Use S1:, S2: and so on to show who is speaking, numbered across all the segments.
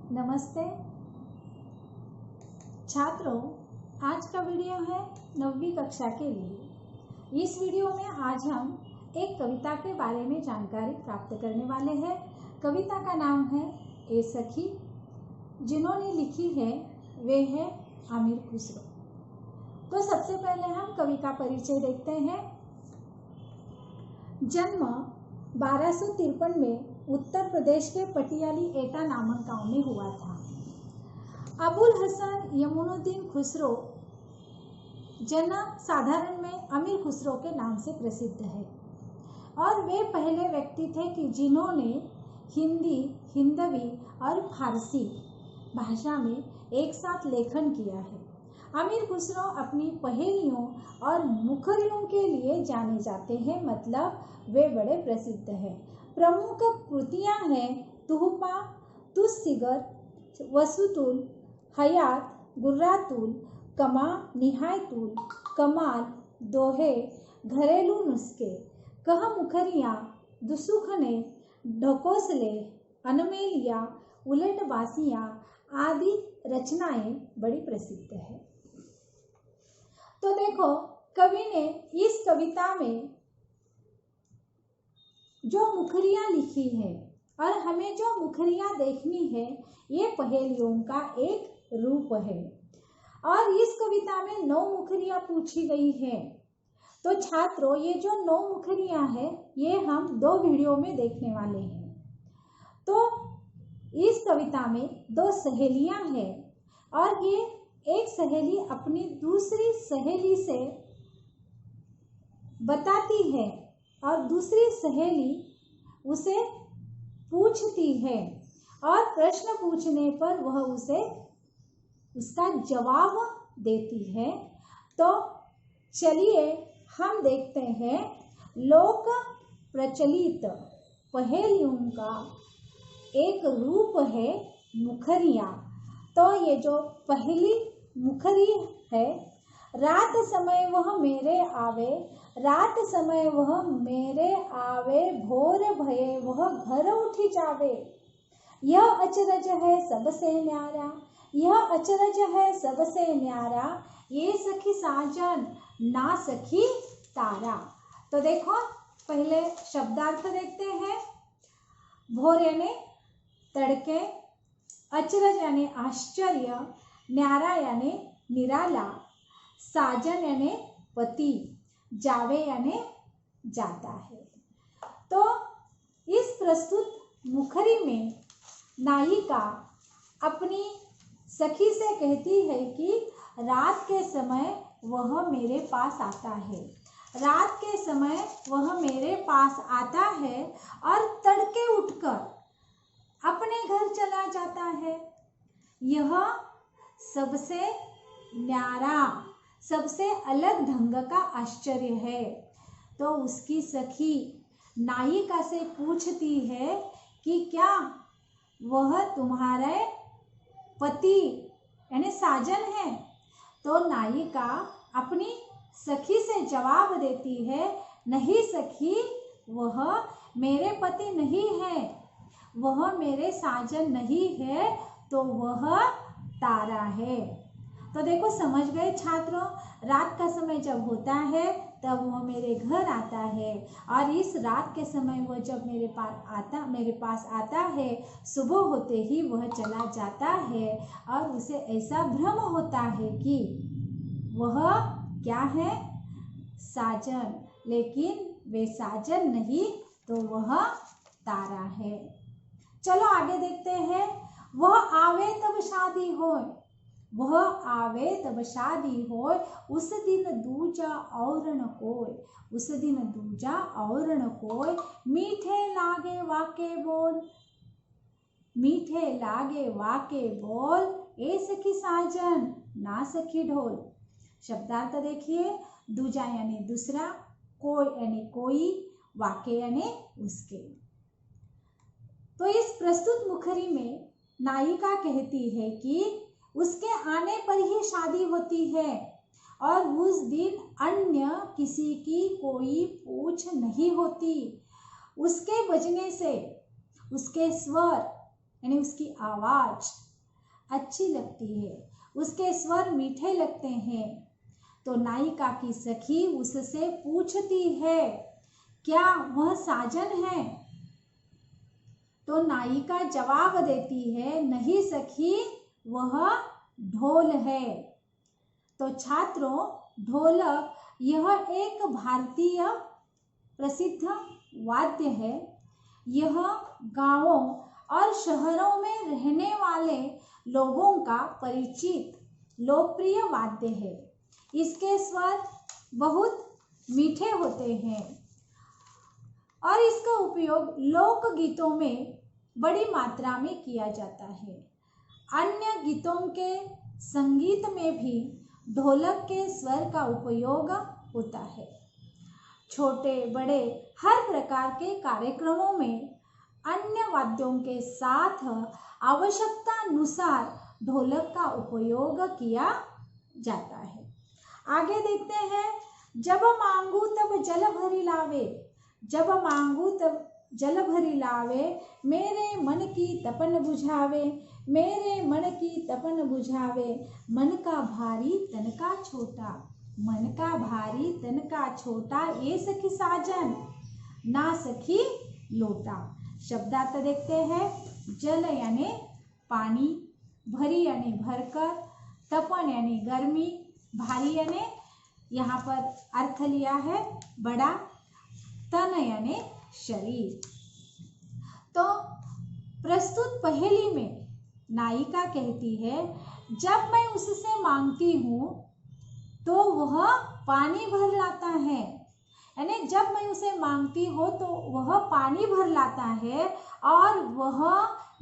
S1: नमस्ते छात्रों, आज का वीडियो है 9वीं कक्षा के लिए। इस वीडियो में आज हम एक कविता के बारे में जानकारी प्राप्त करने वाले हैं। कविता का नाम है ए सखी। जिन्होंने लिखी है वे है आमिर खुसरो। तो सबसे पहले हम कवि का परिचय देखते हैं। जन्म 1253 में उत्तर प्रदेश के पटियाली एटा नामक गांव में हुआ था। अबुल हसन यमुनुद्दीन खुसरो जन साधारण में अमीर खुसरो के नाम से प्रसिद्ध है और वे पहले व्यक्ति थे कि जिन्होंने हिंदी, हिंदवी और फारसी भाषा में एक साथ लेखन किया है। अमीर खुसरो अपनी पहेलियों और मुखरियों के लिए जाने जाते हैं, मतलब वे बड़े प्रसिद्ध हैं। प्रमुख कृतियां हैं तुहफा, तुस्सिगर, वसुतुल, हयात, गुर्रातुल, कमा, निहायतुल, कमाल, दोहे, घरेलू नुस्खे, कह मुखरियां, दुसुखने, ढकोसले, अनमेलिया, उलटबासियां आदि रचनाएं बड़ी प्रसिद्ध है। तो देखो, कवि ने इस कविता में जो मुखरियां लिखी है और हमें जो मुखरियां देखनी है, ये पहेलियों का एक रूप है और इस कविता में 9 मुखरियां पूछी गई है। तो छात्रों, ये जो 9 मुखरियां हैं, ये हम 2 वीडियो में देखने वाले हैं। तो इस कविता में 2 सहेलियां हैं और ये एक सहेली अपनी दूसरी सहेली से बताती है और दूसरी सहेली उसे पूछती है और प्रश्न पूछने पर वह उसे उसका जवाब देती है। तो चलिए हम देखते हैं लोक प्रचलित पहेलियों का एक रूप है मुखरियां। तो ये जो पहली मुखरी है, रात समय वह मेरे आवे, रात समय वह मेरे आवे, भोर भये वह घर उठी जावे। यह अचरज है सबसे न्यारा, यह अचरज है सबसे न्यारा, ये सखी साजन ना सखी तारा। तो देखो, पहले शब्दार्थ देखते हैं। भोर यानी तड़के, अचरज यानी आश्चर्य, न्यारा यानी निराला, साजन यानी पति, जावे यानी जाता है। तो इस प्रस्तुत मुखरी में नायिका अपनी सखी से कहती है कि रात के समय वह मेरे पास आता है, रात के समय वह मेरे पास आता है और तड़के उठकर अपने घर चला जाता है। यह सबसे न्यारा, सबसे अलग ढंग का आश्चर्य है। तो उसकी सखी नायिका से पूछती है कि क्या वह तुम्हारे पति यानी साजन है? तो नायिका अपनी सखी से जवाब देती है, नहीं सखी, वह मेरे पति नहीं है, वह मेरे साजन नहीं है, तो वह तारा है। तो देखो, समझ गए छात्रों, रात का समय जब होता है तब वह मेरे घर आता है और इस रात के समय वह जब मेरे पास आता है, सुबह होते ही वह चला जाता है और उसे ऐसा भ्रम होता है कि वह क्या है? साजन, लेकिन वे साजन नहीं, तो वह तारा है। चलो आगे देखते हैं। वह आवे तब शादी होय, वह आवे तब शादी होय, उस दिन दूजा और न कोय, उस दिन दूजा और न कोय, मीठे लागे वाके बोल, मीठे लागे वाके बोल, ए सखी साजन ना सखी ढोल। शब्दार्थ देखिए। दूजा यानी दूसरा, कोय यानी कोई, वाके यानी उसके। तो इस प्रस्तुत मुखरी में नायिका कहती है कि उसके आने पर ही शादी होती है और उस दिन अन्य किसी की कोई पूछ नहीं होती। उसके बजने से, उसके स्वर यानी उसकी आवाज अच्छी लगती है, उसके स्वर मीठे लगते हैं। तो नायिका की सखी उससे पूछती है, क्या वह साजन है? तो नायिका जवाब देती है, नहीं सखी, वह ढोल है। तो छात्रों, ढोलक यह एक भारतीय प्रसिद्ध वाद्य है। यह गांवों और शहरों में रहने वाले लोगों का परिचित लोकप्रिय वाद्य है। इसके स्वर बहुत मीठे होते हैं और इसका उपयोग लोक गीतों में बड़ी मात्रा में किया जाता है। अन्य गीतों के संगीत में भी ढोलक के स्वर का उपयोग होता है। छोटे बड़े हर प्रकार के कार्यक्रमों में अन्य वाद्यों के साथ आवश्यकता अनुसार ढोलक का उपयोग किया जाता है। आगे देखते हैं, जब मांगू तब जल भरी लावे, जब मांगू तब जल भरी लावे, मेरे मन की तपन बुझावे, मेरे मन की तपन बुझावे, मन का भारी तन का छोटा, मन का भारी तन का छोटा, ये सखी साजन ना सखी लोटा। शब्दार्थ देखते हैं, जल यानी पानी, भरी यानी भरकर, तपन यानी गर्मी, भारी यानी यहाँ पर अर्थ लिया है बड़ा, तन यानी शरीर। तो प्रस्तुत पहेली में नायिका कहती है, जब मैं उससे मांगती हूँ तो वह पानी भर लाता है, यानी जब मैं उसे मांगती हूँ तो वह पानी भर लाता है और वह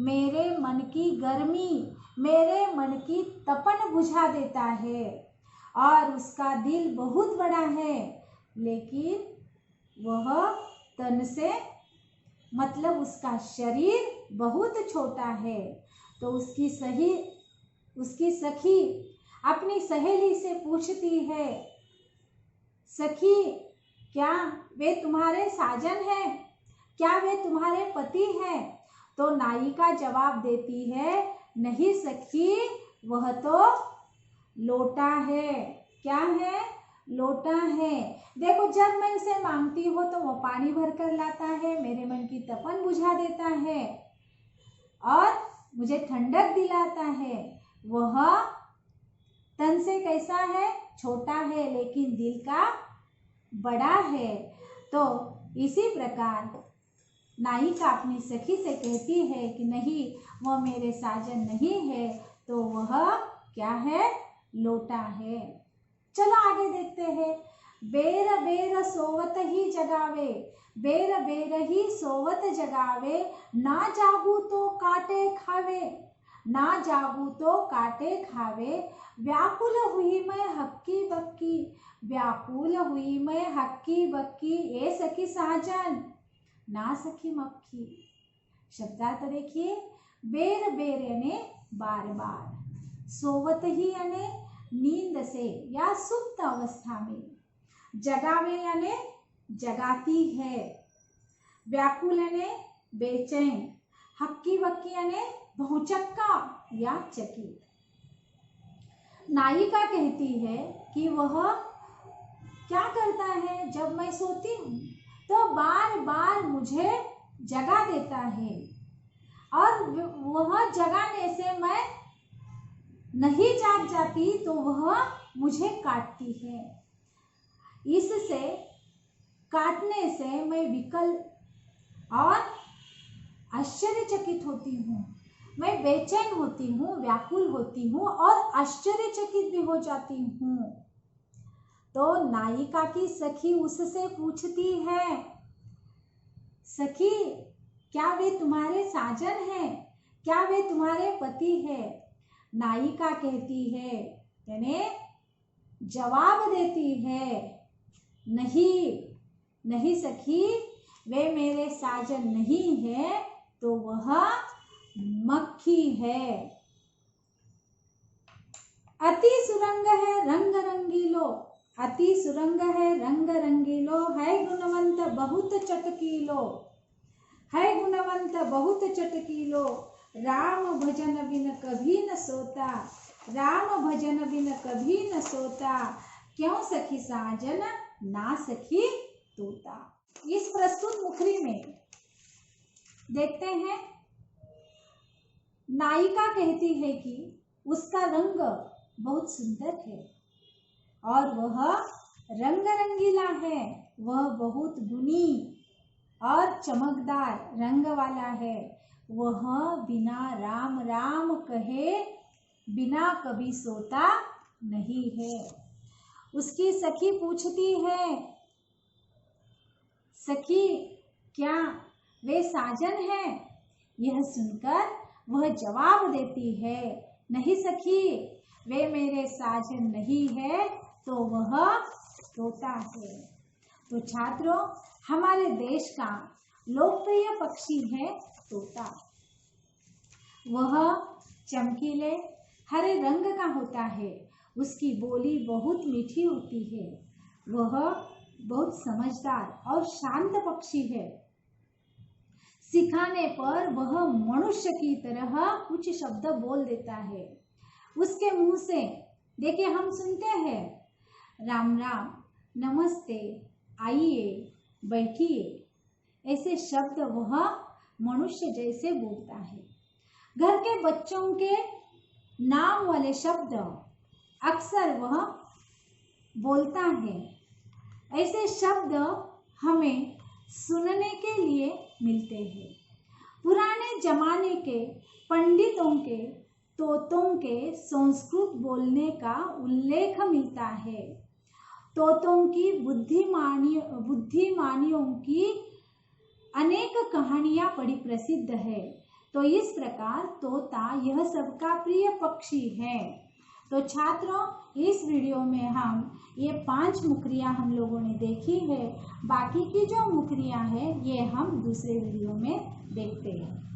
S1: मेरे मन की गर्मी, मेरे मन की तपन बुझा देता है। और उसका दिल बहुत बड़ा है, लेकिन वह तन से मतलब उसका शरीर बहुत छोटा है। तो उसकी सखी अपनी सहेली से पूछती है, सखी, क्या वे तुम्हारे साजन हैं? क्या वे तुम्हारे पति हैं? तो नायिका जवाब देती है, नहीं सखी, वह तो लोटा है। क्या है? लोटा है। देखो, जब मैं उसे मांगती हूँ तो वो पानी भर कर लाता है, मेरे मन की तपन बुझा देता है और मुझे ठंडक दिलाता है। वह तन से कैसा है? छोटा है, लेकिन दिल का बड़ा है। तो इसी प्रकार नायिका अपनी सखी से कहती है कि नहीं, वह मेरे साजन नहीं है, तो वह क्या है? लोटा है। चलो आगे देखते हैं। बेर बेर सोवत ही जगावे, बेर बेर ही सोवत जगावे, ना जागू तो काटे खावे, ना जागू तो काटे खावे, व्याकुल हुई मैं हक्की बक्की, व्याकुल हुई मैं हक्की बक्की, ए सखी साजन ना सखी मक्खी। शब्दार्थ देखिए, बेर बेर यानी बार बार, सोवत ही यानी नींद से या सुप्त अवस्था में, जगावे यानी जगाती है, व्याकुल यानी बेचैन, हक्की बक्की यानी भौचक्का या चकित। नायिका कहती है कि वह क्या करता है, जब मैं सोती हूँ तो बार बार मुझे जगा देता है और वह जगाने से मैं नहीं जाग जाती तो वह मुझे काटती है। इससे काटने से मैं विकल और आश्चर्यचकित होती हूँ, मैं बेचैन होती हूँ, व्याकुल होती हूँ और आश्चर्यचकित भी हो जाती हूँ। तो नायिका की सखी उससे पूछती है, सखी, क्या वे तुम्हारे साजन हैं? क्या वे तुम्हारे पति हैं? नायिका कहती है, यानी जवाब देती है, नहीं, नहीं सखी, वे मेरे साजन नहीं है, तो वह मक्खी है। अति सुरंग है रंग रंगीलो, अति सुरंग है रंग रंगीलो, है गुणवंत बहुत चटकीलो, है गुणवंत बहुत चटकीलो, राम भजन बिन कभी न सोता, राम भजन बिन कभी न सोता, क्यों सखी साजन ना सखी तोता। इस प्रस्तुत मुखरी में देखते हैं, नायिका कहती है कि उसका रंग बहुत सुंदर है और वह रंग रंगीला है, वह बहुत गुणी और चमकदार रंग वाला है, वह बिना राम राम कहे बिना कभी सोता नहीं है। उसकी सखी पूछती है, सखी क्या वे साजन है? यह सुनकर वह जवाब देती है, नहीं सखी, वे मेरे साजन नहीं है तो वह तोता है। तो छात्रों, हमारे देश का लोकप्रिय पक्षी है तोता। वह चमकीले हरे रंग का होता है, उसकी बोली बहुत मीठी होती है, वह बहुत समझदार और शांत पक्षी है। सिखाने पर वह मनुष्य की तरह कुछ शब्द बोल देता है। उसके मुंह से देखिए हम सुनते हैं, राम राम, नमस्ते, आइए, बैठिए, ऐसे शब्द वह मनुष्य जैसे बोलता है। घर के बच्चों के नाम वाले शब्द अक्सर वह बोलता है। ऐसे शब्द हमें सुनने के लिए मिलते हैं। पुराने जमाने के पंडितों के तोतों के संस्कृत बोलने का उल्लेख मिलता है। तोतों की बुद्धिमानियों की अनेक कहानियां बड़ी प्रसिद्ध है। तो इस प्रकार तोता यह सबका प्रिय पक्षी है। तो छात्रों, इस वीडियो में हम ये 5 मुखरियां हम लोगों ने देखी है। बाकी की जो मुखरियां हैं ये हम दूसरे वीडियो में देखते हैं।